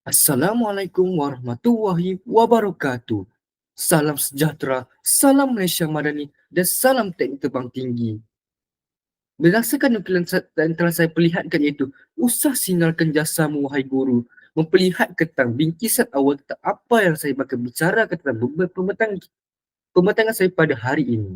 Assalamualaikum warahmatullahi wabarakatuh. Salam sejahtera, salam Malaysia Madani dan salam teknik terbang tinggi. Berdasarkan nukilan yang telah saya perlihatkan iaitu, usah sinarkan jasamu wahai guru, memperlihatkan tentang bingkisan awal tentang apa yang saya bakal bicarakan tentang pembatangan saya pada hari ini.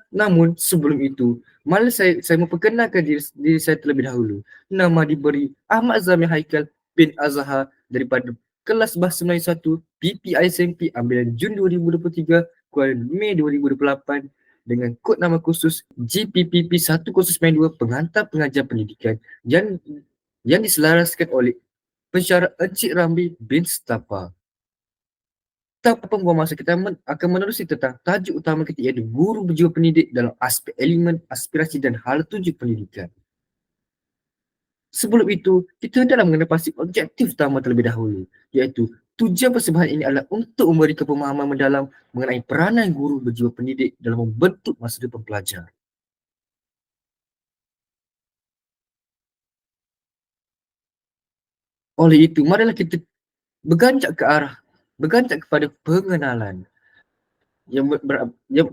Namun sebelum itu, malah saya memperkenalkan diri saya terlebih dahulu. Nama diberi Ahmad Zamir Haikal bin Azhar daripada kelas Bahasa Melayu 1 PPI SMP ambilan Jun 2023 keluaran Mei 2028 dengan kod nama khusus GPPP 1092 pengantar pengajar pendidikan yang diselaraskan oleh pensyarah Encik Ramli bin Stapa. Tanpa membuang masa, kita akan menerusi tentang tajuk utama kita iaitu guru berjiwa pendidik dalam aspek elemen, aspirasi dan hala tuju pendidikan. Sebelum itu, kita hendaklah mengenal pasti objektif utama terlebih dahulu, iaitu tujuan persembahan ini adalah untuk memberikan pemahaman mendalam mengenai peranan guru berjiwa pendidik dalam membentuk masa depan pelajar. Oleh itu, marilah kita berganjak kepada pengenalan yang ber, ber- yang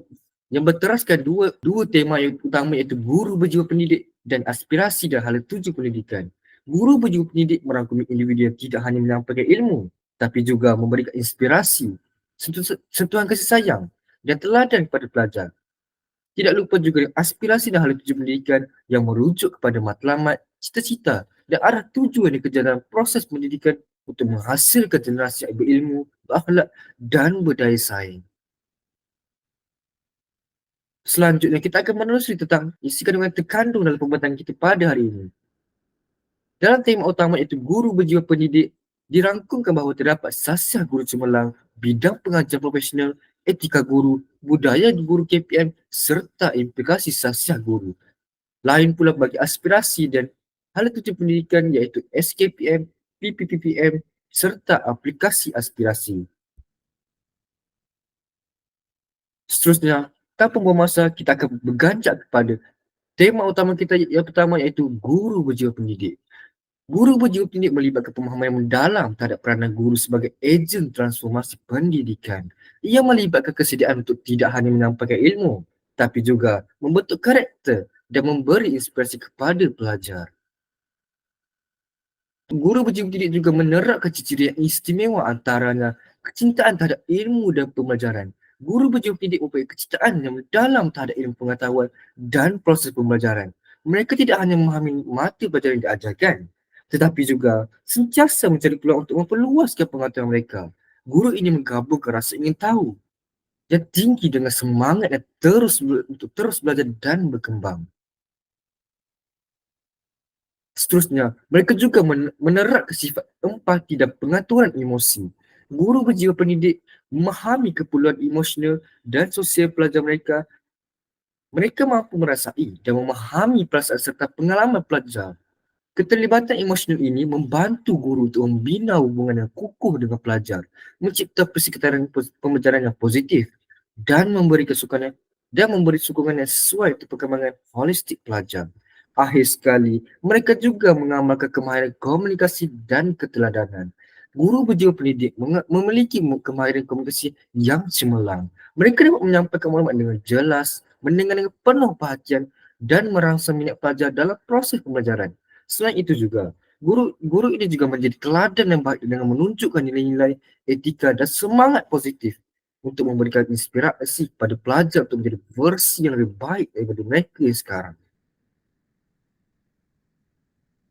yang berteraskan dua tema yang utama iaitu guru berjiwa pendidik dan aspirasi dan hala tuju pendidikan. Guru berjiwa pendidik merangkumi individu yang tidak hanya menyampaikan ilmu, tapi juga memberikan inspirasi, sentuhan kasih sayang dan teladan kepada pelajar. Tidak lupa juga aspirasi dan hala tuju pendidikan yang merujuk kepada matlamat, cita-cita dan arah tujuan yang dikejar dalam proses pendidikan untuk menghasilkan generasi yang berilmu, berakhlak dan berdaya saing. Selanjutnya, kita akan menelusuri tentang isi kandungan terkandung dalam pembintangan kita pada hari ini. Dalam tema utama iaitu guru berjiwa pendidik, dirangkumkan bahawa terdapat sasiah guru cemerlang, bidang pengajar profesional, etika guru, budaya guru KPM serta implikasi sasiah guru. Lain pula bagi aspirasi dan hala tuju pendidikan iaitu SKPM, PPPPM serta aplikasi aspirasi. Seterusnya, tanpa membuang masa, kita akan berganjak kepada tema utama kita yang pertama iaitu guru berjiwa pendidik. Guru berjiwa pendidik melibatkan pemahaman yang mendalam terhadap peranan guru sebagai ejen transformasi pendidikan. Ia melibatkan kesediaan untuk tidak hanya menyampaikan ilmu, tapi juga membentuk karakter dan memberi inspirasi kepada pelajar. Guru berjiwa pendidik juga menerapkan ciri-ciri yang istimewa antaranya kecintaan terhadap ilmu dan pembelajaran. Guru berjiwa pendidik mempunyai kecintaan yang mendalam terhadap ilmu pengetahuan dan proses pembelajaran. Mereka tidak hanya memahami mata pelajaran yang diajarkan, tetapi juga sentiasa mencari peluang untuk memperluaskan pengetahuan mereka. Guru ini menggabungkan rasa ingin tahu yang tinggi dengan semangat yang untuk terus belajar dan berkembang. Seterusnya, mereka juga menerapkan sifat empati dan pengaturan emosi. Guru berjiwa pendidik memahami keperluan emosional dan sosial pelajar mereka. Mereka mampu merasai dan memahami perasaan serta pengalaman pelajar. Keterlibatan emosional ini membantu guru untuk membina hubungan yang kukuh dengan pelajar, mencipta persekitaran pembelajaran yang positif dan memberi sokongan yang sesuai untuk perkembangan holistik pelajar. Akhir sekali, mereka juga mengamalkan kemahiran komunikasi dan keteladanan. Guru berjiwa pendidik memiliki kemahiran komunikasi yang cemerlang. Mereka dapat menyampaikan maklumat dengan jelas, mendengar dengan penuh perhatian dan merangsang minat pelajar dalam proses pembelajaran. Selain itu juga, guru ini juga menjadi teladan yang baik dengan menunjukkan nilai-nilai etika dan semangat positif untuk memberikan inspirasi kepada pelajar untuk menjadi versi yang lebih baik daripada mereka yang sekarang.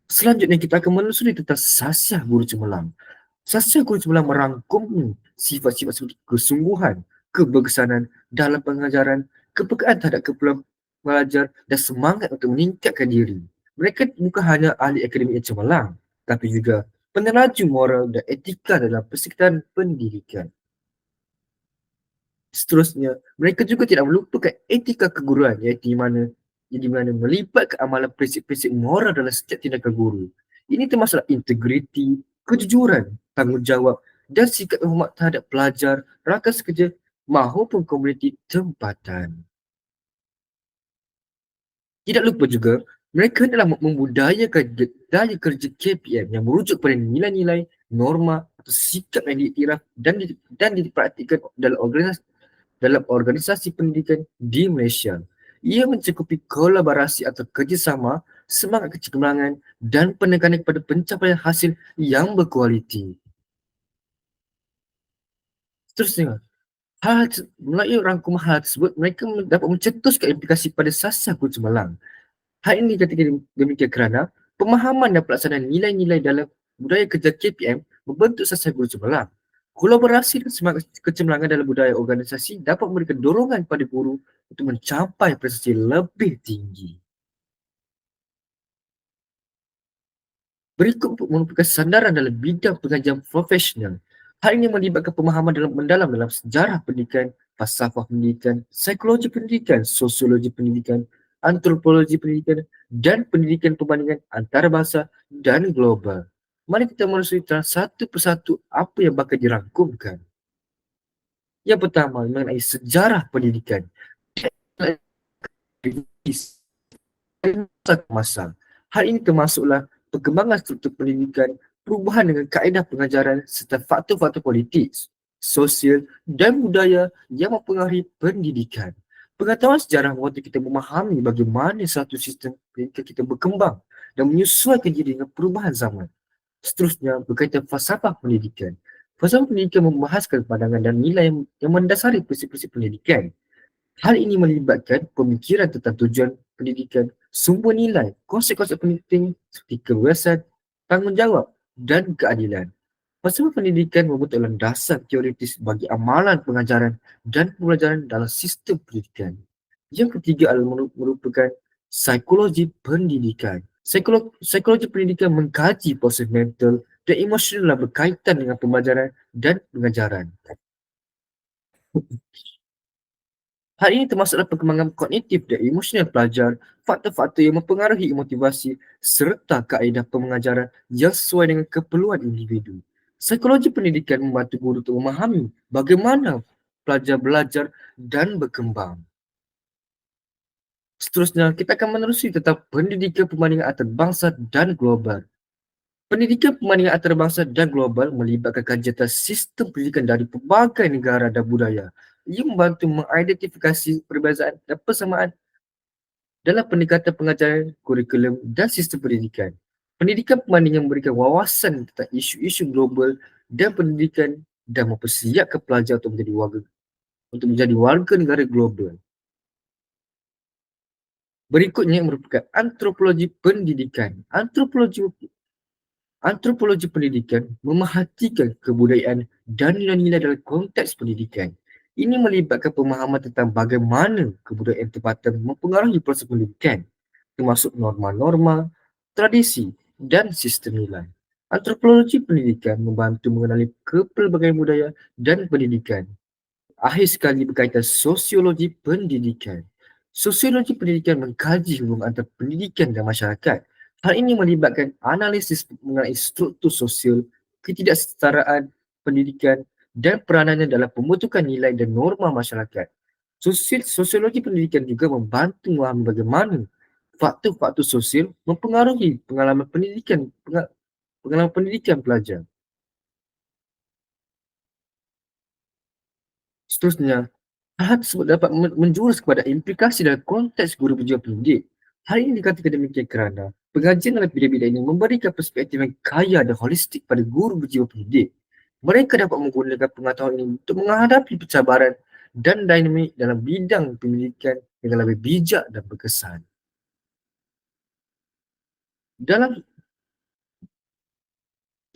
Selanjutnya, kita akan menelusuri tentang sasiah guru cemerlang. Sasiah guru cemerlang merangkum sifat-sifat seperti kesungguhan, keberkesanan dalam pengajaran, kepekaan terhadap keperluan pelajar dan semangat untuk meningkatkan diri. Mereka bukan hanya ahli akademik yang cemerlang, tapi juga peneraju moral dan etika dalam persekitaran pendidikan. Seterusnya, mereka juga tidak melupakan etika keguruan yang di mana melibatkan amalan prinsip-prinsip moral dalam setiap tindakan guru. Ini termasuk integriti, kejujuran, tanggungjawab dan sikap hormat terhadap pelajar, rakan sekerja maupun komuniti tempatan. Tidak lupa juga, Mereka adalah membudayakan daya kerja KPM yang merujuk pada nilai-nilai, norma atau sikap yang diiktiraf dan dipraktikkan dalam organisasi pendidikan di Malaysia. Ia mencakupi kolaborasi atau kerjasama, semangat kecemerlangan dan penekanan kepada pencapaian hasil yang berkualiti. Seterusnya, melalui rangkuman hal tersebut, mereka dapat mencetuskan implikasi pada sasar guru cemerlang. Hal ini dikatakan demikian kerana pemahaman dan pelaksanaan nilai-nilai dalam budaya kerja KPM membentuk sasar guru cemerlang. Kolaborasi dan semangat kecemerlangan dalam budaya organisasi dapat memberikan dorongan pada guru untuk mencapai prestasi lebih tinggi. Berikut merupakan sandaran dalam bidang pengajian profesional. Hal ini melibatkan pemahaman mendalam dalam sejarah pendidikan, falsafah pendidikan, psikologi pendidikan, sosiologi pendidikan, antropologi pendidikan, dan pendidikan perbandingan antarabangsa dan global. Mari kita merusui satu persatu apa yang bakal dirangkumkan. Yang pertama, mengenai sejarah pendidikan. Masa. Hal ini termasuklah perkembangan struktur pendidikan, perubahan dengan kaedah pengajaran serta faktor-faktor politik, sosial dan budaya yang mempengaruhi pendidikan. Pengetahuan sejarah membantu kita memahami bagaimana satu sistem pendidikan kita berkembang dan menyesuaikan diri dengan perubahan zaman. Seterusnya, berkaitan falsafah pendidikan. Falsafah pendidikan membahaskan pandangan dan nilai yang mendasari prinsip-prinsip pendidikan. Hal ini melibatkan pemikiran tentang tujuan pendidikan, sumber nilai, konsep-konsep penting seperti kebebasan, tanggungjawab dan keadilan. Falsafah pendidikan membentuk landasan teoritis bagi amalan pengajaran dan pembelajaran dalam sistem pendidikan. Yang ketiga adalah merupakan psikologi pendidikan. Psikologi pendidikan mengkaji proses mental dan emosional yang berkaitan dengan pembelajaran dan pengajaran. Hal ini termasuklah perkembangan kognitif dan emosional pelajar, faktor-faktor yang mempengaruhi motivasi serta kaedah pengajaran yang sesuai dengan keperluan individu. Psikologi pendidikan membantu guru untuk memahami bagaimana pelajar belajar dan berkembang. Seterusnya, kita akan menerusi tentang pendidikan perbandingan antarabangsa dan global. Pendidikan perbandingan antarabangsa dan global melibatkan kajian atas sistem pendidikan dari pelbagai negara dan budaya. Ia membantu mengidentifikasi perbezaan dan persamaan dalam pendekatan pengajaran, kurikulum dan sistem pendidikan. Pendidikan perbandingan memberikan wawasan tentang isu-isu global dan pendidikan dan mempersiapkan pelajar untuk menjadi warga negara global. Berikutnya merupakan antropologi pendidikan. Antropologi pendidikan memerhatikan kebudayaan dan nilai-nilai dalam konteks pendidikan. Ini melibatkan pemahaman tentang bagaimana kebudayaan tempatan mempengaruhi proses pendidikan, termasuk norma-norma, tradisi dan sistem nilai. Antropologi pendidikan membantu mengenali kepelbagaian budaya dan pendidikan. Akhir sekali berkaitan sosiologi pendidikan. Sosiologi pendidikan mengkaji hubungan antara pendidikan dan masyarakat. Hal ini melibatkan analisis mengenai struktur sosial, ketidaksetaraan pendidikan dan peranannya dalam pembentukan nilai dan norma masyarakat. Sosiologi pendidikan juga membantu memahami bagaimana faktor-faktor sosial mempengaruhi pengalaman pendidikan pelajar. Seterusnya, hal tersebut dapat menjurus kepada implikasi dalam konteks guru berjiwa pendidik. Hal ini dikatakan demikian kerana pengajian dalam bidang-bidang ini memberikan perspektif yang kaya dan holistik pada guru berjiwa pendidik. Mereka dapat menggunakan pengetahuan ini untuk menghadapi pencabaran dan dinamik dalam bidang pendidikan dengan lebih bijak dan berkesan. Dalam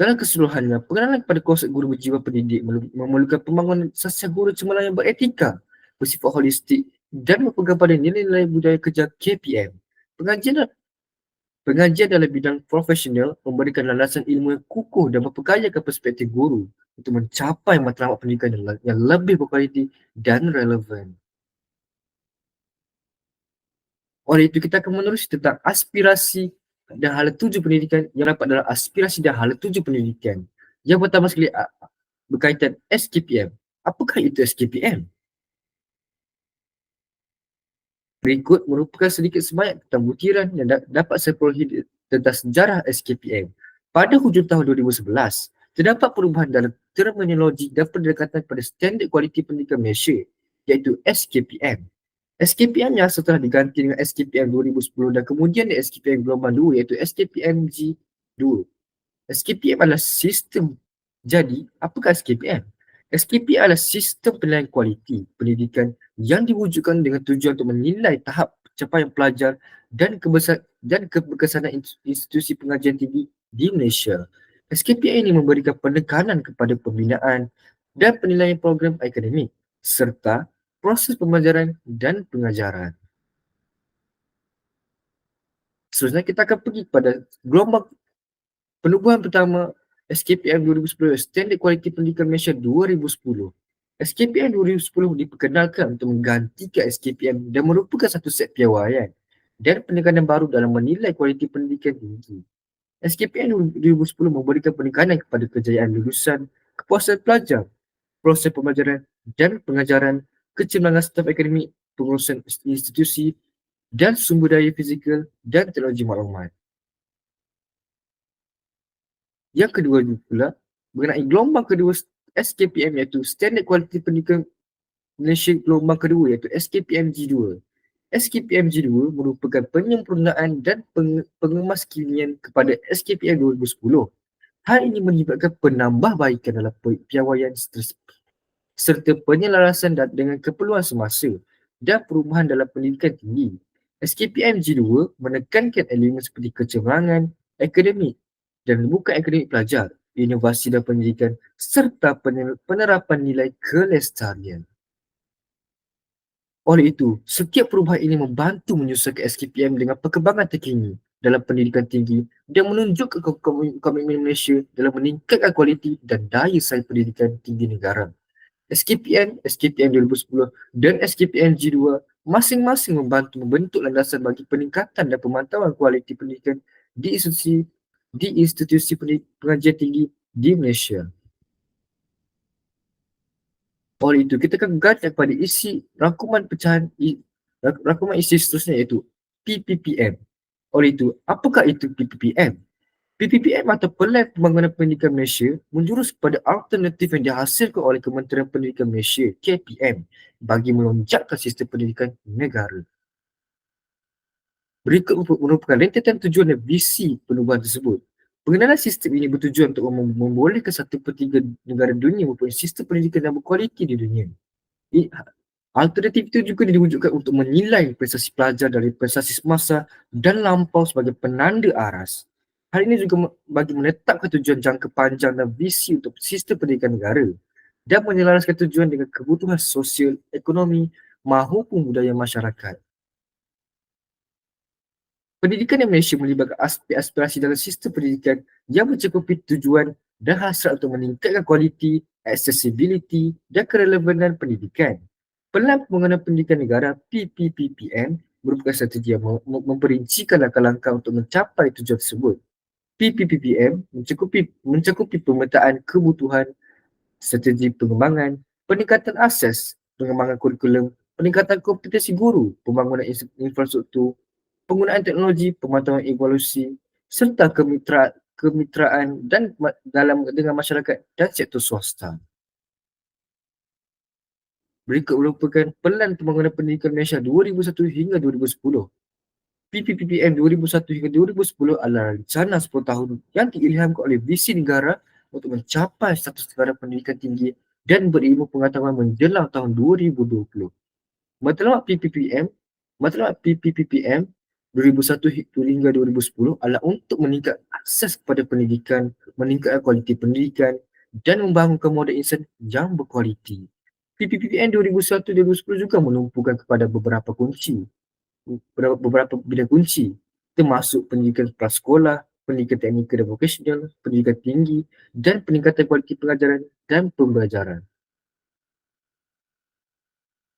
Dalam keseluruhannya, pengenalan kepada konsep guru berjiwa pendidik memerlukan pembangunan sasar guru cemerlang yang beretika, bersifat holistik dan berpegang pada nilai-nilai budaya kerja KPM. Pengajian Pengajian dalam bidang profesional memberikan landasan ilmu yang kukuh dan memperkayakan perspektif guru untuk mencapai matlamat pendidikan yang lebih berkualiti dan relevan. Oleh itu, kita akan menerusi tentang aspirasi dan hala tuju pendidikan yang dapat dalam aspirasi dan hala tuju pendidikan. Yang pertama sekali berkaitan SKPM. Apakah itu SKPM? Berikut merupakan sedikit sebanyak tentang butiran yang dapat saya perolehi tentang sejarah SKPM. Pada hujung tahun 2011, terdapat perubahan dalam terminologi dan pendekatan pada Standard Kualiti Pendidikan Malaysia, iaitu SKPM. SKPM yang setelah diganti dengan SKPM 2010 dan kemudian di SKPM Gelombang 2 iaitu SKPMG 2. SKPM adalah sistem. Jadi, apakah SKPM? SKPM adalah sistem penilaian kualiti pendidikan yang diwujudkan dengan tujuan untuk menilai tahap pencapaian pelajar dan keberkesanan institusi pengajian tinggi di Malaysia. SKPM ini memberikan penekanan kepada pembinaan dan penilaian program akademik serta proses pembelajaran dan pengajaran. Seterusnya kita akan pergi kepada gelombang penubuhan pertama SKPM 2010, Standard Kualiti Pendidikan Malaysia 2010. SKPM 2010 diperkenalkan untuk menggantikan SKPM dan merupakan satu set piawaian dan penekanan baru dalam menilai kualiti pendidikan tinggi. SKPM 2010 memberikan penekanan kepada kejayaan lulusan, kepuasan pelajar, proses pembelajaran dan pengajaran, kecemerlangan staf akademik, pengurusan institusi dan sumber daya fizikal dan teknologi maklumat. Yang kedua pula, mengenai gelombang kedua SKPM iaitu Standard Kualiti Pendidikan Malaysia gelombang kedua iaitu SKPMG2. SKPMG2 merupakan penyempurnaan dan pengemaskinian kepada SKPM 2010. Hal ini melibatkan penambahbaikan dalam piawaian serta penyelarasan dengan keperluan semasa dan perubahan dalam pendidikan tinggi. SKPMG2 menekankan elemen seperti kecemerlangan akademik dan bukan akademik pelajar, inovasi dan pendidikan serta penerapan nilai kelestarian. Oleh itu, setiap perubahan ini membantu menyusulkan SKPM dengan perkembangan terkini dalam pendidikan tinggi dan menunjukkan komitmen Malaysia dalam meningkatkan kualiti dan daya saing pendidikan tinggi negara. SKPM 2010 dan SKPM G2 masing-masing membantu membentuk landasan bagi peningkatan dan pemantauan kualiti pendidikan di institusi pengajian tinggi di Malaysia. Oleh itu, kita akan guide kepada isi rangkuman isi seterusnya iaitu PPPM. Oleh itu, apakah itu PPPM? PPPM atau Pelan Pembangunan Pendidikan Malaysia menjurus kepada alternatif yang dihasilkan oleh Kementerian Pendidikan Malaysia KPM bagi melonjakkan sistem pendidikan negara. Berikut merupakan rentetan tujuan dan visi penubuhan tersebut. Pengenalan sistem ini bertujuan untuk membolehkan 1/3 negara dunia mempunyai sistem pendidikan yang berkualiti di dunia. Alternatif itu juga diwujudkan untuk menilai prestasi pelajar dari prestasi semasa dan lampau sebagai penanda aras. Hal ini juga bagi menetapkan tujuan jangka panjang dan visi untuk sistem pendidikan negara dan menyelaraskan tujuan dengan kebutuhan sosial, ekonomi maupun budaya masyarakat. Pendidikan di Malaysia melibatkan aspek aspirasi dalam sistem pendidikan yang mencakupi tujuan dan hasrat untuk meningkatkan kualiti, accessibility dan kerelevanan pendidikan. Pelan Pembangunan Pendidikan Negara PPPPN merupakan strategi yang memperincikan langkah-langkah untuk mencapai tujuan tersebut. PPPPM mencakupi pemetaan kebutuhan, strategi pengembangan, peningkatan akses, pengembangan kurikulum, peningkatan kompetensi guru, pembangunan infrastruktur, penggunaan teknologi, pemantauan evaluasi, serta kemitraan dengan masyarakat dan sektor swasta. Berikut merupakan Pelan Pembangunan Pendidikan Malaysia 2001 hingga 2010. PPPM 2001 hingga 2010 adalah rencana 10 tahun yang diilhamkan oleh visi negara untuk mencapai status negara pendidikan tinggi dan berilmu pengetahuan menjelang tahun 2020. Matlamat PPPM 2001 hingga 2010 adalah untuk meningkatkan akses kepada pendidikan, meningkatkan kualiti pendidikan dan membangunkan model insan yang berkualiti. PPPM 2001-2010 juga menumpukan kepada beberapa bidang kunci termasuk pendidikan prasekolah, pendidikan teknikal dan vokasional, pendidikan tinggi dan peningkatan kualiti pengajaran dan pembelajaran.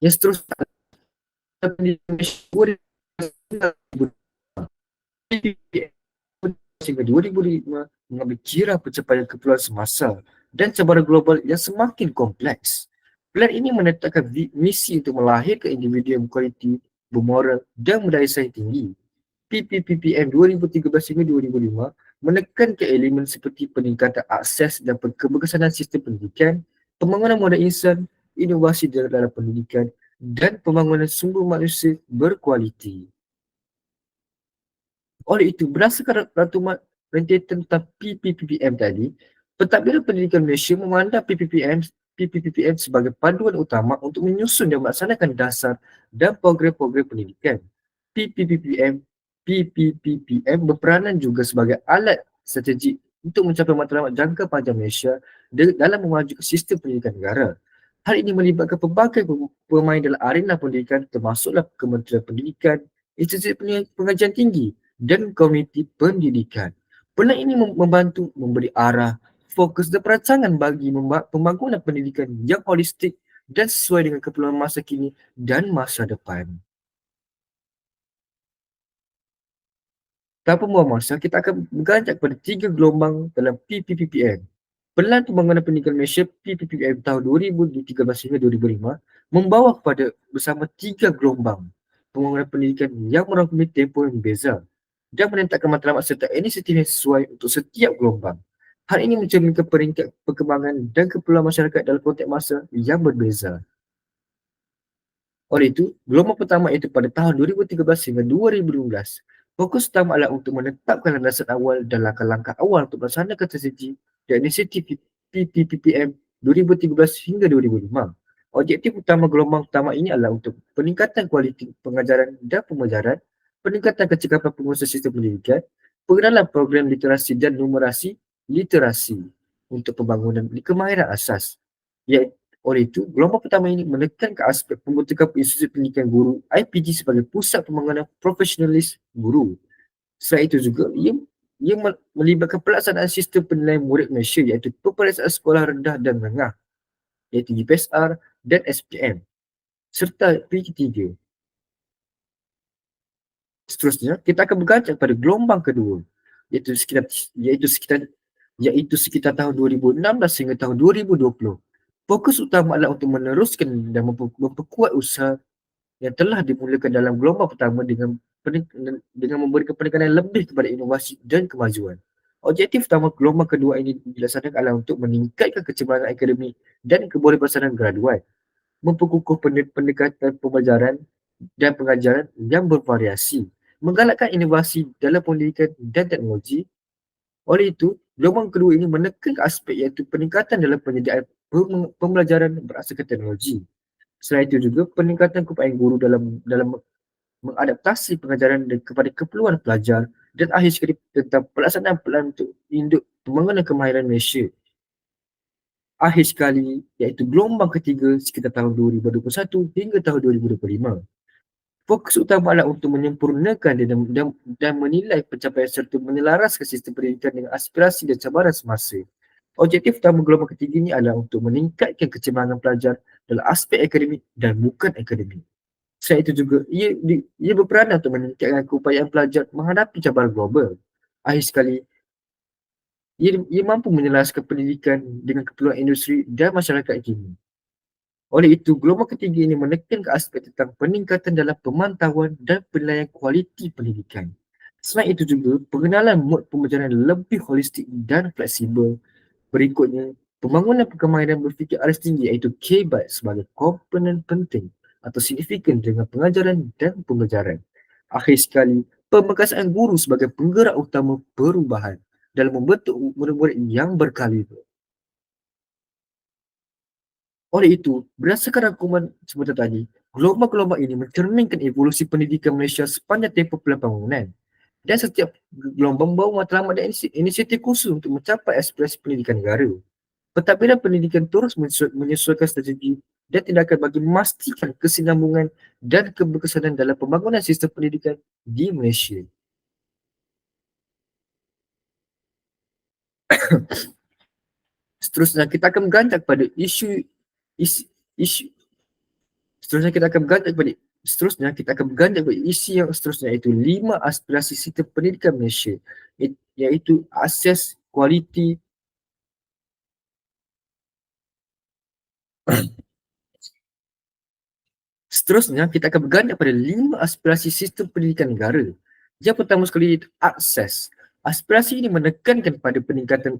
Yang seterusnya pendidikan sehingga 2005 mengambil kira pencapaian keperluan semasa dan cabaran global yang semakin kompleks. Pelan ini menetapkan misi untuk melahirkan individu yang berkualiti bermoral dan berdaya saing tinggi. PPPPM 2013 hingga 2005 menekankan elemen seperti peningkatan akses dan keberkesanan sistem pendidikan, pembangunan modal insan, inovasi dalam pendidikan dan pembangunan sumber manusia berkualiti. Oleh itu, berdasarkan ratuman rentetan tentang PPPM tadi, Pentadbiran Pendidikan Malaysia memandang PPPM sebagai panduan utama untuk menyusun dan melaksanakan dasar dan program-program pendidikan. PPPM PPPPM berperanan juga sebagai alat strategik untuk mencapai matlamat jangka panjang Malaysia dalam memajukan sistem pendidikan negara. Hal ini melibatkan pelbagai pemain dalam arena pendidikan termasuklah Kementerian Pendidikan, institusi pengajian tinggi dan komuniti pendidikan. Pelan ini membantu memberi arah, fokus dan perancangan bagi pembangunan pendidikan yang holistik dan sesuai dengan keperluan masa kini dan masa depan. Tanpa membuang masa, kita akan beranjak pada 3 gelombang dalam PPPM. Pelan Pembangunan Pendidikan Malaysia PPPM tahun 2013 hingga 2005 membawa kepada bersama 3 gelombang pembangunan pendidikan yang merangkumi tempoh yang berbeza dan menentakkan matlamat serta inisiatif yang sesuai untuk setiap gelombang. Hal ini mencerminkan peringkat perkembangan dan keperluan masyarakat dalam konteks masa yang berbeza. Oleh itu, gelombang pertama iaitu pada tahun 2013 hingga 2015, fokus utama adalah untuk menetapkan landasan awal dan langkah-langkah awal untuk melaksanakan strategi dan inisiatif PPPM 2013 hingga 2005. Objektif utama gelombang pertama ini adalah untuk peningkatan kualiti pengajaran dan pembelajaran, peningkatan kecekapan pengusaha sistem pendidikan, pengenalan program literasi dan numerasi literasi untuk pembangunan kemahiran asas. Iaitu oleh itu, gelombang pertama ini menekankan aspek pembentukan institusi pendidikan guru IPG sebagai pusat pembangunan profesionalis guru. Selain itu juga, ia melibatkan pelaksanaan sistem penilaian murid Malaysia iaitu peperiksaan sekolah rendah dan menengah iaitu GPSR dan SPM serta P3. Seterusnya, kita akan berkaca pada gelombang kedua iaitu sekitar tahun 2016 hingga tahun 2020. Fokus utama adalah untuk meneruskan dan memperkuat usaha yang telah dimulakan dalam gelombang pertama dengan memberikan penekanan lebih kepada inovasi dan kemajuan. Objektif utama gelombang kedua ini dilaksanakan adalah untuk meningkatkan kecemerlangan akademik dan kebolehbelasanan graduat, memperkukuh pendekatan pembelajaran dan pengajaran yang bervariasi, menggalakkan inovasi dalam pendidikan dan teknologi. Oleh itu, gelombang kedua ini menekankan aspek iaitu peningkatan dalam penyediaan pembelajaran berasaskan teknologi. Selain itu juga peningkatan keupayaan guru dalam mengadaptasi pengajaran kepada keperluan pelajar dan akhir sekali tentang pelaksanaan pelan untuk induk pembangunan kemahiran Malaysia. Akhir sekali iaitu gelombang ketiga sekitar tahun 2021 hingga tahun 2025. Fokus utama adalah untuk menyempurnakan dan menilai pencapaian serta menyelaraskan sistem pendidikan dengan aspirasi dan cabaran semasa. Objektif utama gelombang ketiga ini adalah untuk meningkatkan kecemerlangan pelajar dalam aspek akademik dan bukan akademik. Selain itu juga, ia berperanan untuk meningkatkan keupayaan pelajar menghadapi cabaran global. Akhir sekali, ia mampu menyelaraskan pendidikan dengan keperluan industri dan masyarakat kini. Oleh itu, gelombang ketiga ini menekankan aspek tentang peningkatan dalam pemantauan dan penilaian kualiti pendidikan. Selain itu juga, pengenalan mod pembelajaran lebih holistik dan fleksibel. Berikutnya, pembangunan kemahiran berfikir aras tinggi iaitu KBAT sebagai komponen penting atau signifikan dengan pengajaran dan pembelajaran. Akhir sekali, pemekasan guru sebagai penggerak utama perubahan dalam membentuk murid-murid yang berkaliber. Oleh itu, berdasarkan rangkuman sebentar tadi, gelombang-gelombang ini mencerminkan evolusi pendidikan Malaysia sepanjang tempoh pembangunan. Dan setiap gelombang membawa matlamat dan inisiatif khusus untuk mencapai aspirasi pendidikan negara. Pentadbiran pendidikan terus menyesuaikan strategi dan tindakan bagi memastikan kesinambungan dan keberkesanan dalam pembangunan sistem pendidikan di Malaysia. Seterusnya kita akan beranjak pada isu, isu seterusnya kita akan beranjak pada isi yang seterusnya iaitu 5 aspirasi sistem pendidikan Malaysia iaitu akses, kualiti, Seterusnya, kita akan bergandak pada 5 aspirasi sistem pendidikan negara. Yang pertama sekali iaitu akses. Aspirasi ini menekankan pada peningkatan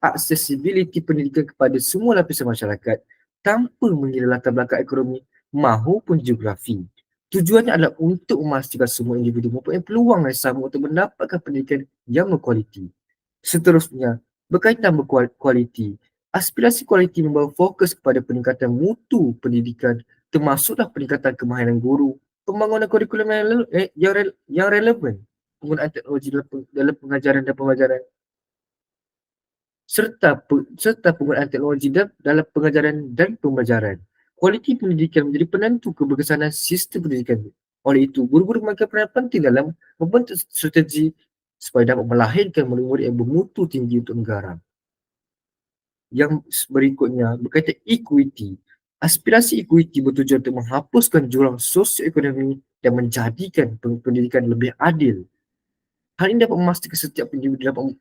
aksesibiliti pendidikan kepada semua lapisan masyarakat tanpa mengira latar belakang ekonomi maupun geografi. Tujuannya adalah untuk memastikan semua individu mempunyai peluang yang sama untuk mendapatkan pendidikan yang berkualiti. Seterusnya, berkaitan berkualiti, aspirasi kualiti membawa fokus kepada peningkatan mutu pendidikan termasuklah peningkatan kemahiran guru, pembangunan kurikulum yang relevan, penggunaan teknologi dalam pengajaran dan pembelajaran, serta penggunaan teknologi dalam pengajaran dan pembelajaran. Kualiti pendidikan menjadi penentu keberkesanan sistem pendidikan. Oleh itu, guru-guru memainkan peranan penting dalam membentuk strategi supaya dapat melahirkan murid-murid yang bermutu tinggi untuk negara. Yang berikutnya berkaitan equity. Aspirasi equity bertujuan untuk menghapuskan jurang sosioekonomi dan menjadikan pendidikan lebih adil. Hal ini dapat memastikan setiap individu dapat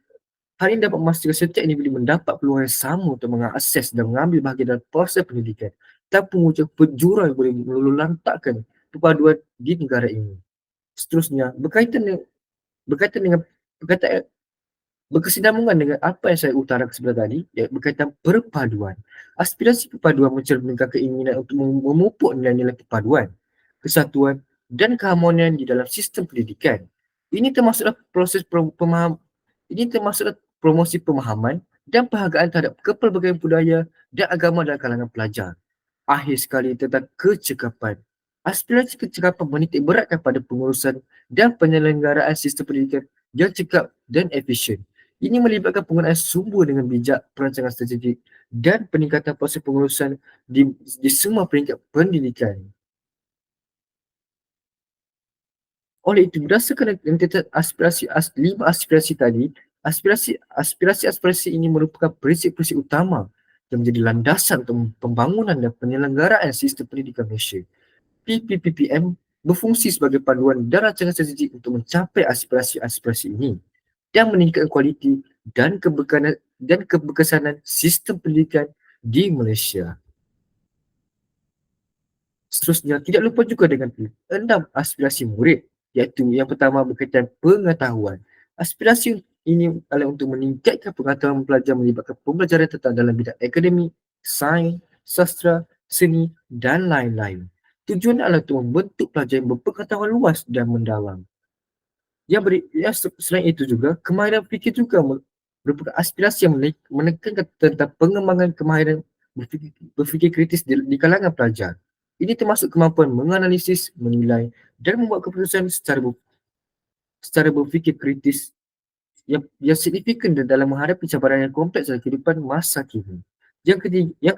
Hal ini dapat memastikan setiap individu mendapat peluang yang sama untuk mengakses dan mengambil bahagian dalam proses pendidikan tanpa mengucapkan jurang yang boleh melululantakkan perpaduan di negara ini. Seterusnya, berkaitan dengan berkaitan berkesinambungan dengan apa yang saya utarakan sebelah tadi, iaitu berkaitan perpaduan. Aspirasi perpaduan mencerminkan keinginan untuk memupuk nilai-nilai perpaduan, kesatuan dan keharmonian di dalam sistem pendidikan. Ini termasuklah proses pemaham ini termasuklah promosi pemahaman dan penghargaan terhadap kepelbagaian budaya dan agama dalam kalangan pelajar. Akhir sekali tentang kecekapan. Aspirasi kecekapan menitik beratkan pada pengurusan dan penyelenggaraan sistem pendidikan yang cekap dan efisien. Ini melibatkan penggunaan sumber dengan bijak, perancangan strategik dan peningkatan proses pengurusan di semua peringkat pendidikan. Oleh itu, berdasarkan rentetan lima aspirasi tadi, aspirasi ini merupakan prinsip-prinsip utama yang menjadi landasan untuk pembangunan dan penyelenggaraan sistem pendidikan Malaysia. PPPM berfungsi sebagai panduan dan rancangan strategik untuk mencapai aspirasi-aspirasi ini dan meningkatkan kualiti dan keberkesanan sistem pendidikan di Malaysia. Seterusnya, tidak lupa juga dengan 6 aspirasi murid, iaitu yang pertama berkaitan pengetahuan. Aspirasi ini adalah untuk meningkatkan pengetahuan pelajar melibatkan pembelajaran tentang dalam bidang akademik, sains, sastra, seni dan lain-lain. Tujuan adalah untuk membentuk pelajar yang berpengetahuan luas dan mendalam. Selain itu juga, kemahiran fikir juga merupakan aspirasi yang menekankan tentang pengembangan kemahiran berfikir kritis di kalangan pelajar. Ini termasuk kemampuan menganalisis, menilai dan membuat keputusan secara berfikir kritis yang signifikan dalam menghadapi cabaran yang kompleks dalam kehidupan masa kini. Yang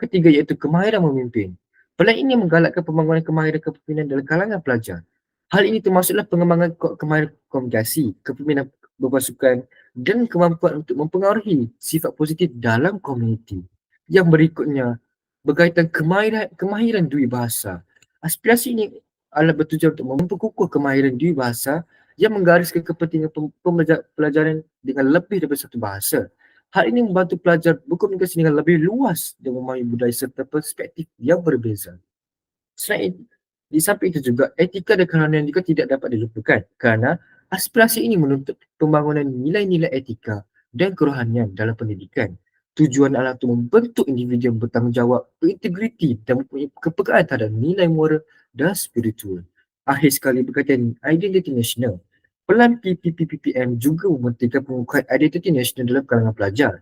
ketiga iaitu kemahiran memimpin. Pelan ini menggalakkan pembangunan kemahiran kepimpinan dalam kalangan pelajar. Hal ini termasuklah pengembangan kemahiran komunikasi, kepimpinan berpasukan dan kemampuan untuk mempengaruhi sifat positif dalam komuniti. Yang berikutnya berkaitan kemahiran dui bahasa. Aspirasi ini adalah bertujuan untuk memperkukuh kemahiran dui bahasa yang menggariskan kepentingan pelajaran dengan lebih daripada satu bahasa. Hal ini membantu pelajar berkomunikasi dengan lebih luas dan memahami budaya serta perspektif yang berbeza. Selain di samping itu juga, etika dan kerohanian juga tidak dapat dilupakan kerana aspirasi ini menuntut pembangunan nilai-nilai etika dan kerohanian dalam pendidikan. Tujuan adalah untuk membentuk individu yang bertanggungjawab, berintegriti dan mempunyai kepekaan terhadap nilai moral dan spiritual. Akhir sekali berkaitan identiti nasional. Pelan PPPM juga mementingkan pengukuhan identiti nasional dalam kalangan pelajar.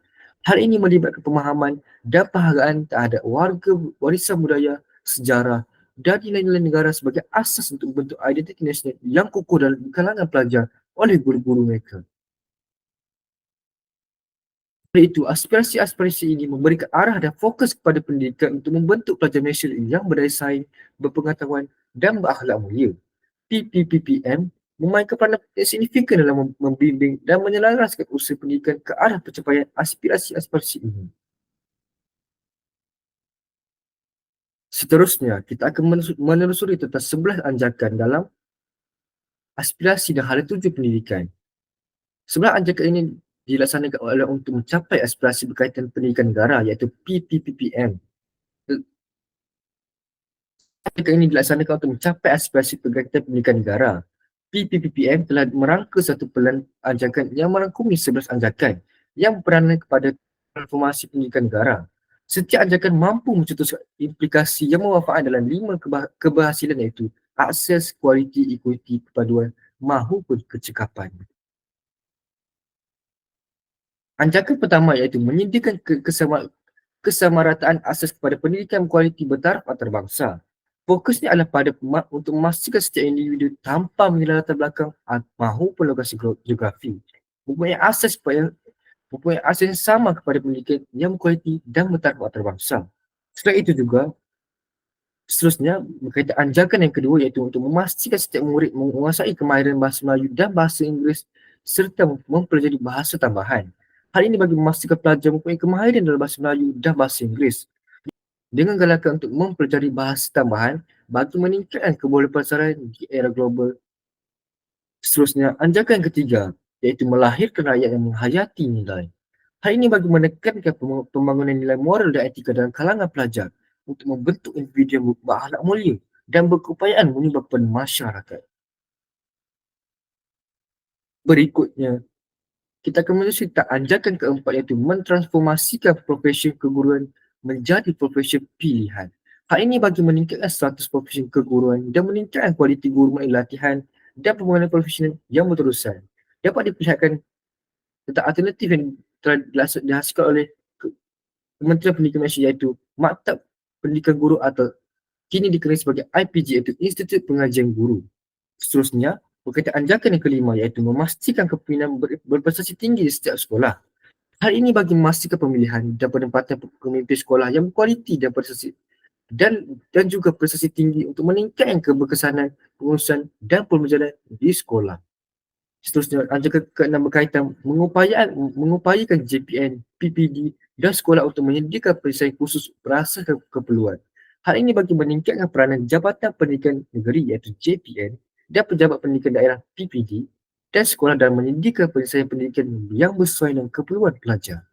Hal ini melibatkan pemahaman dan penghargaan terhadap warisan budaya, sejarah dan nilai-nilai negara sebagai asas untuk membentuk identiti nasional yang kukuh dalam kalangan pelajar oleh guru-guru mereka. Oleh itu, aspirasi-aspirasi ini memberikan arah dan fokus kepada pendidikan untuk membentuk pelajar Malaysia yang berdaya saing, berpengetahuan dan berakhlak mulia. PPPM memainkan peranan yang signifikan dalam membimbing dan menyelaraskan usaha pendidikan ke arah pencapaian aspirasi-aspirasi ini. Seterusnya, kita akan menelusuri tentang 11 anjakan dalam aspirasi dan hala tuju pendidikan. 11 anjakan ini dilaksanakan oleh untuk mencapai aspirasi berkaitan pendidikan negara iaitu PPPM. ini dilaksanakan untuk mencapai aspirasi Pergerakan Pendidikan Negara. PPPM telah merangka satu pelan anjakan yang merangkumi 11 anjakan yang berperanan kepada transformasi pendidikan negara. Setiap anjakan mampu mencetuskan implikasi yang bermanfaat dalam 5 keberhasilan iaitu akses, kualiti, equity, kepaduan mahupun kecekapan. Anjakan pertama iaitu menyediakan kesamarataan akses kepada pendidikan kualiti bertaraf antarabangsa. Fokusnya adalah pada untuk memastikan setiap individu tanpa mengira latar belakang mahupun lokasi geografi mempunyai akses yang sama kepada pendidikan yang berkualiti dan bertaraf antarabangsa. Selain itu juga, seterusnya berkaitan anjakan yang kedua iaitu untuk memastikan setiap murid menguasai kemahiran bahasa Melayu dan bahasa Inggeris serta mempelajari bahasa tambahan. Hal ini bagi memastikan pelajar mempunyai kemahiran dalam bahasa Melayu dan bahasa Inggeris dengan galakan untuk mempelajari bahasa tambahan bagi meningkatkan kebolehan pelajaran di era global. Seterusnya, anjakan yang ketiga iaitu melahirkan rakyat yang menghayati nilai. Hal ini bagi menekankan pembangunan nilai moral dan etika dalam kalangan pelajar untuk membentuk individu yang berakhlak mulia dan berkeupayaan menyumbang kepada masyarakat. Berikutnya, kita akan menerusi anjakan keempat iaitu mentransformasikan profesi keguruan menjadi profesi pilihan. Hal ini bagi meningkatkan status profesi keguruan dan meningkatkan kualiti guru melalui latihan dan pembangunan profesional yang berterusan. Dapat diperlihatkan tentang alternatif yang telah dihasilkan oleh Kementerian Pendidikan Malaysia iaitu Maktab Pendidikan Guru atau kini dikenali sebagai IPG iaitu Institut Pengajian Guru. Seterusnya, berkaitan anjakan yang kelima iaitu memastikan kepimpinan berprestasi tinggi di setiap sekolah. Hal ini bagi memastikan pemilihan dan penempatan pemimpin sekolah yang berkualiti dan prestasi dan juga prestasi tinggi untuk meningkatkan keberkesanan pengurusan dan pembelajaran di sekolah. Seterusnya, anjakan keenam berkaitan mengupayakan JPN, PPD dan sekolah untuk menyediakan penyelesaian khusus berdasarkan keperluan. Hal ini bagi meningkatkan peranan Jabatan Pendidikan Negeri iaitu JPN dan Pejabat Pendidikan Daerah PPD dan sekolah dalam menyediakan penyelesaian pendidikan yang bersesuaian dengan keperluan pelajar.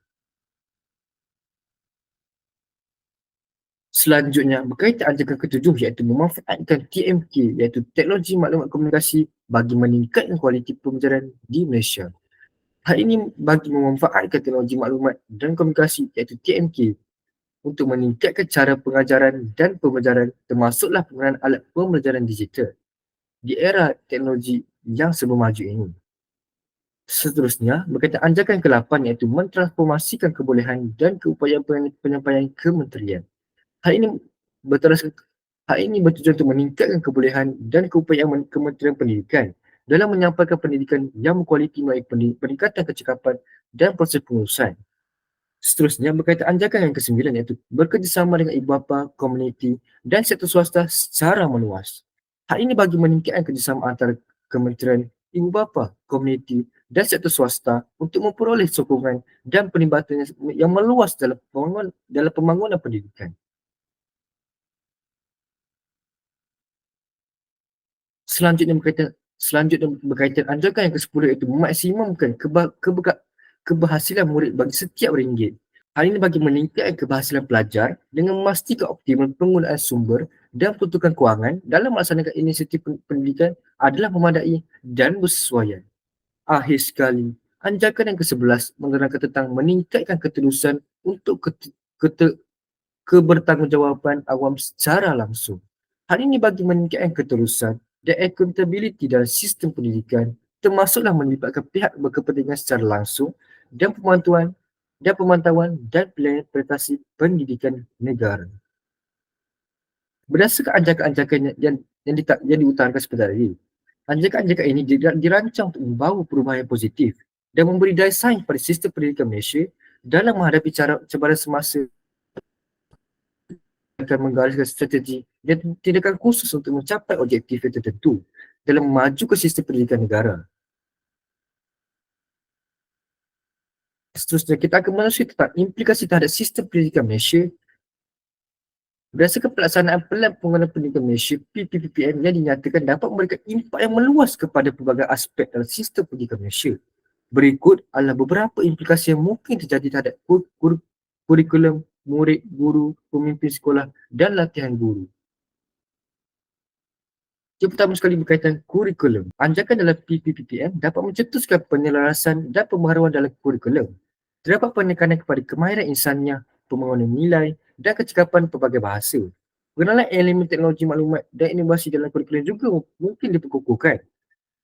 Selanjutnya, berkaitan anjakan ketujuh iaitu memanfaatkan TMK iaitu Teknologi Maklumat Komunikasi bagi meningkatkan kualiti pembelajaran di Malaysia. Hal ini bagi memanfaatkan teknologi maklumat dan komunikasi iaitu TMK untuk meningkatkan cara pengajaran dan pembelajaran termasuklah penggunaan alat pembelajaran digital di era teknologi yang serba maju ini. Seterusnya, berkaitan anjakan ke-8 iaitu mentransformasikan kebolehan dan keupayaan penyampaian kementerian. Hal ini berteraskan Hal ini bertujuan untuk meningkatkan kebolehan dan keupayaan Kementerian Pendidikan dalam menyampaikan pendidikan yang berkualiti melalui peningkatan kecekapan dan proses pengurusan. Seterusnya, berkaitan anjakan yang ke-9 iaitu bekerjasama dengan ibu bapa, komuniti dan sektor swasta secara meluas. Hal ini bagi meningkatkan kerjasama antara kementerian, ibu bapa, komuniti dan sektor swasta untuk memperoleh sokongan dan penglibatan yang meluas dalam pembangunan pendidikan. Selanjutnya berkaitan anjakan yang ke-10 iaitu memaksimumkan keberhasilan murid bagi setiap ringgit. Hal ini bagi meningkatkan keberhasilan pelajar dengan memastikan optimal penggunaan sumber dan peruntukan kewangan dalam melaksanakan inisiatif pendidikan adalah memadai dan bersesuaian. Akhir sekali, anjakan yang ke-11 menerangkan tentang meningkatkan keterusan untuk kebertanggungjawaban awam secara langsung. Hal ini bagi meningkatkan keterusan dan accountability dalam sistem pendidikan, termasuklah melibatkan pihak berkepentingan secara langsung dan pemantauan dan implementasi pendidikan negara. Berdasarkan anjakan-anjakan yang diutarakan seperti tadi, anjakan-anjakan ini dirancang untuk membawa perubahan yang positif dan memberi daya saing pada sistem pendidikan Malaysia dalam menghadapi cabaran semasa akan menggariskan strategi dan tindakan khusus untuk mencapai objektif yang tertentu dalam memajukan sistem pendidikan negara. Seterusnya, kita akan menerusi tentang implikasi terhadap sistem pendidikan Malaysia. Berdasarkan pelaksanaan Pelan Pembangunan Pendidikan Malaysia (PPPM) yang dinyatakan dapat memberikan impak yang meluas kepada pelbagai aspek dalam sistem pendidikan Malaysia. Berikut adalah beberapa implikasi yang mungkin terjadi terhadap kurikulum, murid, guru, pemimpin sekolah dan latihan guru. Yang pertama sekali berkaitan kurikulum. Anjakan dalam PPPM dapat mencetuskan penyelarasan dan pembaharuan dalam kurikulum. Terdapat penekanan kepada kemahiran insannya, pembangunan nilai dan kecekapan pelbagai bahasa. Pengenalan elemen teknologi maklumat dan inovasi dalam kurikulum juga mungkin diperkukuhkan.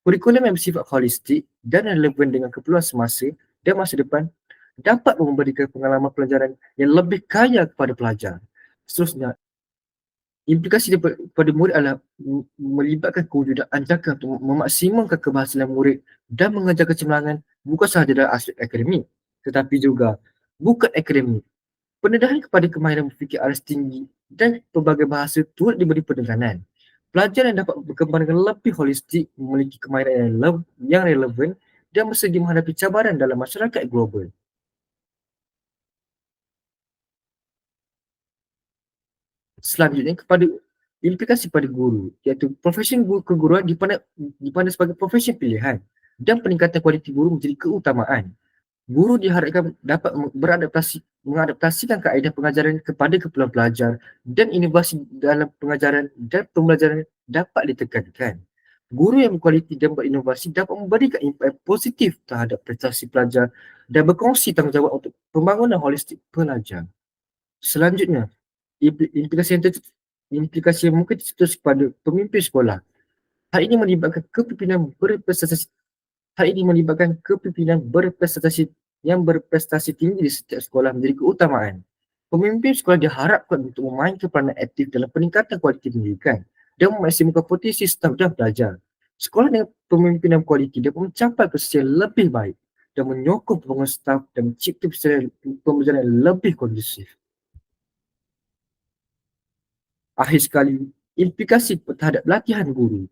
Kurikulum yang bersifat holistik dan relevan dengan keperluan semasa dan masa depan dapat memberikan pengalaman pelajaran yang lebih kaya kepada pelajar. Seterusnya, implikasi kepada murid adalah melibatkan kewujudan anjakan untuk memaksimumkan keberhasilan murid dan mengejar kecemerlangan bukan sahaja dalam aspek akademik tetapi juga bukan akademik. Pendedahan kepada kemahiran berfikir aras tinggi dan pelbagai bahasa turut diberi penekanan. Pelajar yang dapat berkembang dengan lebih holistik, memiliki kemahiran yang relevan dan bersedia menghadapi cabaran dalam masyarakat global. Selanjutnya kepada implikasi pada guru, iaitu profesi guru keguruan dipandang sebagai profesi pilihan dan peningkatan kualiti guru menjadi keutamaan. Guru diharapkan dapat mengadaptasikan kaedah pengajaran kepada keperluan pelajar dan inovasi dalam pengajaran dan pembelajaran dapat ditekankan. Guru yang berkualiti dan berinovasi dapat memberikan impak positif terhadap prestasi pelajar dan berkongsi tanggungjawab untuk pembangunan holistik pelajar. Selanjutnya, implikasi implikasi yang mungkin tercetus kepada pemimpin sekolah. Hal ini melibatkan kepimpinan berprestasi Hal ini melibatkan kepimpinan berprestasi tinggi di setiap sekolah menjadi keutamaan. Pemimpin sekolah diharapkan untuk memainkan peranan aktif dalam peningkatan kualiti pendidikan dan memaksimumkan potensi staf dan pelajar. Sekolah dengan pemimpinan kualiti dapat mencapai prestasi yang lebih baik dan menyokong pembangunan staf dan mencipta pembelajaran yang lebih kondusif. Akhir sekali, implikasi terhadap latihan guru.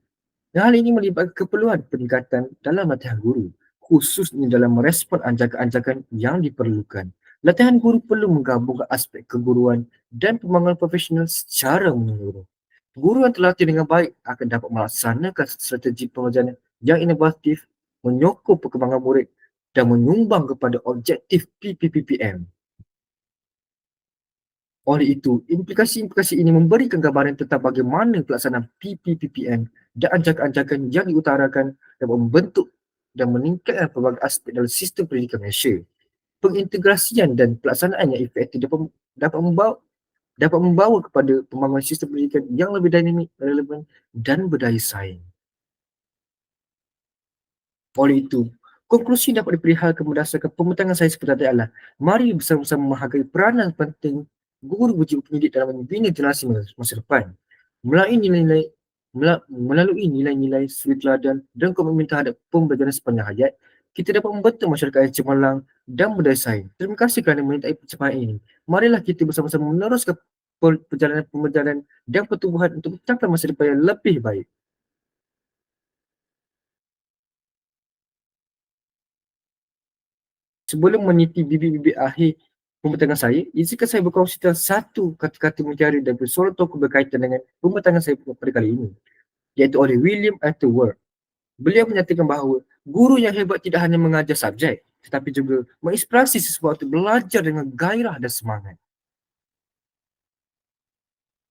Hal ini melibatkan keperluan peningkatan dalam latihan guru, khususnya dalam merespon anjakan-anjakan yang diperlukan. Latihan guru perlu menggabungkan aspek keguruan dan pembangunan profesional secara menyeluruh. Guru yang terlatih dengan baik akan dapat melaksanakan strategi pengajaran yang inovatif, menyokong perkembangan murid dan menyumbang kepada objektif PPPM. Oleh itu, implikasi-implikasi ini memberikan gambaran tentang bagaimana pelaksanaan PPPM dan anjakan-anjakan yang diutarakan dapat membentuk dan meningkatkan pelbagai aspek dalam sistem pendidikan Malaysia. Pengintegrasian dan pelaksanaan yang efektif dapat membawa kepada pembangunan sistem pendidikan yang lebih dinamik, relevan dan berdaya saing. Oleh itu, konklusi dapat diperlihatkan berdasarkan pembentangan saya seperti tadi adalah mari bersama-sama menghargai peranan penting guru berjiwa pendidik dalam membina generasi masa depan. Melalui nilai-nilai melalui nilai-nilai suri teladan dan komitmen terhadap pembelajaran sepanjang hayat, kita dapat membentuk masyarakat yang cemerlang dan berdaya saing. Terima kasih kerana menyertai percakapan ini. Marilah kita bersama-sama meneruskan perjalanan pembelajaran dan pertumbuhan untuk mencapai masa depan yang lebih baik. Sebelum meniti bibit-bibit akhir pembintangan saya, izinkan saya berkongsi tentang satu kata-kata mutiara daripada seorang tokoh berkaitan dengan pembintangan saya pada kali ini, iaitu oleh William Atterworth. Beliau menyatakan bahawa guru yang hebat tidak hanya mengajar subjek, tetapi juga menginspirasi siswa untuk belajar dengan gairah dan semangat.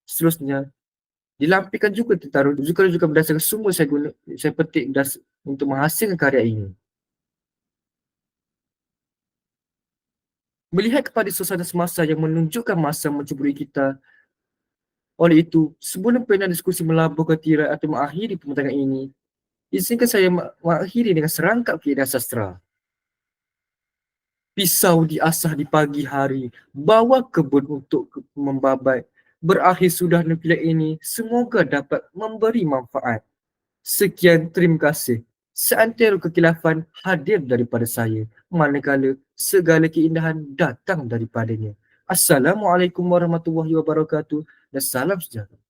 Seterusnya, dilampirkan juga tentang rujukan-rujukan berdasarkan sumber saya petik untuk menghasilkan karya ini. Melihat kepada suasana semasa yang menunjukkan masa mencuburi kita. Oleh itu, sebelum panel diskusi melabuhkan tirai atau mengakhiri pembintangan ini, izinkan saya mengakhiri dengan serangkap kaedah sastra. Pisau diasah di pagi hari, bawa kebun untuk membabat. Berakhir sudah nuklear ini, semoga dapat memberi manfaat. Sekian, terima kasih. Seantero kekilafan hadir daripada saya, manakala segala keindahan datang daripadanya. Assalamualaikum warahmatullahi wabarakatuh dan salam sejahtera.